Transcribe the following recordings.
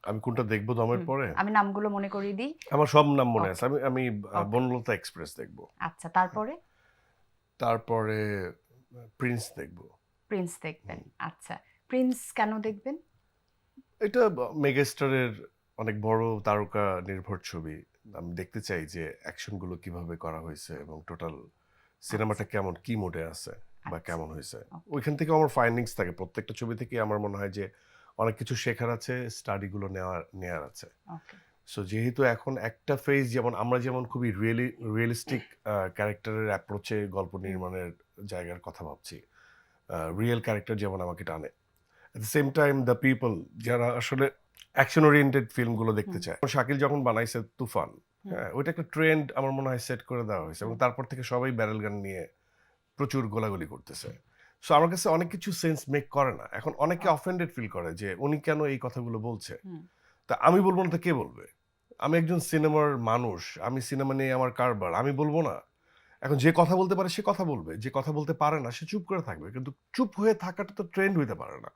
আমি কোনটা দেখবো দমের পরে? আমি নামগুলো মনে করিয়ে দিই। আমার সব নাম মনে আছে। ওকে, আমি ওকে। বনলতা এক্সপ্রেস দেখবো। আচ্ছা, তারপরে? তারপরে প্রিন্স দেখবো। প্রিন্স দেখবেন। আচ্ছা। প্রিন্স কেন দেখবেন? এটা মেগাস্টারের অনেক বড় তারকা নির্ভর ছবি। আমি দেখতে চাই যে অ্যাকশনগুলো কিভাবে করা হয়েছে এবং টোটাল সিনেমাটা আচ্ছা, কেমন, কি মোডে আছে বা আচ্ছা। কেমন হয়েছে। ওকে, ওইখান থেকে আমার ফাইন্ডিংস থাকে। প্রত্যেকটা ছবি থেকেই আমার মনে হয় যে অনেক কিছু শেখার আছে, স্টাডিগুলো নেয়ার আছে। ওকে। সো যেহেতু এখন একটা ফেজ যেমন আমরা যেমন খুবই রিয়েলিস্টিক ক্যারেক্টারের অ্যাপ্রোচে গল্প হুম, নির্মাণের জায়গার কথা ভাবছি। রিয়েল ক্যারেক্টার যেমন আমাকে টানে। At the same time the people যারা আসলে অ্যাকশন ওরিয়েন্টেড ফিল্মগুলো দেখতে হুম, চায়। শাকিল যখন বানাইছে তুফান, হুম, হ্যাঁ? ওইটা একটা ট্রেন্ড আমার মনে হয় সেট করে দেওয়া হয়েছে এবং হুম। তারপর থেকে সবাই ব্যারেল গান নিয়ে প্রচুর গোলাগুলি করতেছে। সো আমার কাছে অনেক কিছু সেন্স মেক করে না। এখন অনেকে ওকে। অফেন্ডেড ফিল করে যে উনি কেন এই কথাগুলো বলছে? হুম, তা আমি বলব না তো কে বলবে? আমি একজন সিনেমার মানুষ। আমি সিনেমা নিয়ে আমার কারবার। আমি বলব না? এখন যে কথা বলতে পারে সে কথা বলবে। যে কথা বলতে পারে না সে চুপ করে থাকবে। কিন্তু চুপ হয়ে থাকাটা তো ট্রেন্ড হইতে পারে না।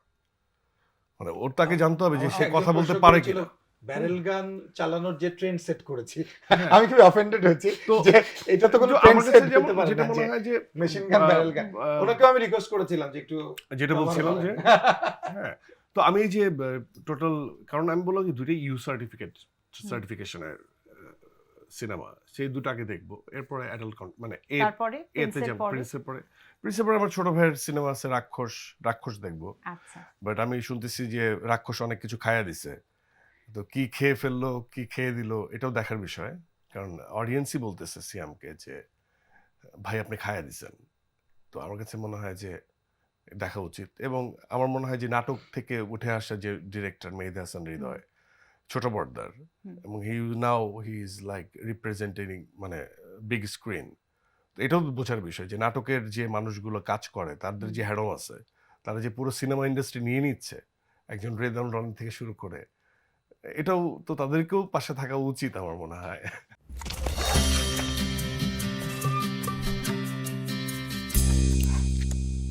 মানে ওর তাকে জানতে হবে যে আমাকে সে একজন কথা বলতে প্রশ্ন পারে করেছিল কিনা। হুম? ব্যারেল গান চালানোর যে ট্রেন্ড সেট করেছি। হ্যাঁ। আমি খুবই অফেন্ডেড হয়েছি তো যে এটা তো কোনো ট্রেন্ড আমার কাছে সেট যেমন হতে পারে যেটা না মনে যে হয় যে মেশিন গান আ ব্যারেল গান। আ ওনাকেও আমি রিকোয়েস্ট করেছিলাম যে একটু যেটা নরমাল বলছিলাম বলেন। যে হ্যাঁ, তো আমি এই যে টোটাল কারণ আমি বললাম যে ২ টাই হুম। সার্টিফিকেশনের সিনেমা। সেই ২ টা আগে দেখব। এরপরে অ্যাডাল্ট মানে তারপরে এতে প্রিন্সের যাব পরে? প্রিন্সের পরে আমার ছোট ভাইয়ের সিনেমা আছে রাক্ষস দেখব। আচ্ছা। বাট আমি শুনতেছি যে রাক্ষস অনেক কিছু খাইয়া দিছে। তো কি খেয়ে ফেললো, কি খেয়ে দিল এটাও দেখার বিষয়। কারণ অডিয়েন্সই বলতেছে সিয়ামকে যে, "ভাই আপনি খাইয়া দিছেন।" তো আমার কাছে মনে হয় যে দেখা উচিত এবং আমার মনে হয় যে নাটক থেকে উঠে আসা যে ডিরেক্টর মেহেদী হাসান হুম, হৃদয়, ছোট পর্দার হুম, এবং হি ইজ লাইক রিপ্রেজেন্টিং মানে বিগ স্ক্রিন। তো এটাও বোঝার বিষয় যে নাটকের যে মানুষগুলো কাজ করে তাদের হুম। যে হ্যাডম আছে, তারা যে পুরো সিনেমা ইন্ডাস্ট্রি নিয়ে নিচ্ছে, একজন রেদন রনি থেকে শুরু করে, এটাও তো তাদেরকেও পাশে থাকা উচিত আমার মনে হয়।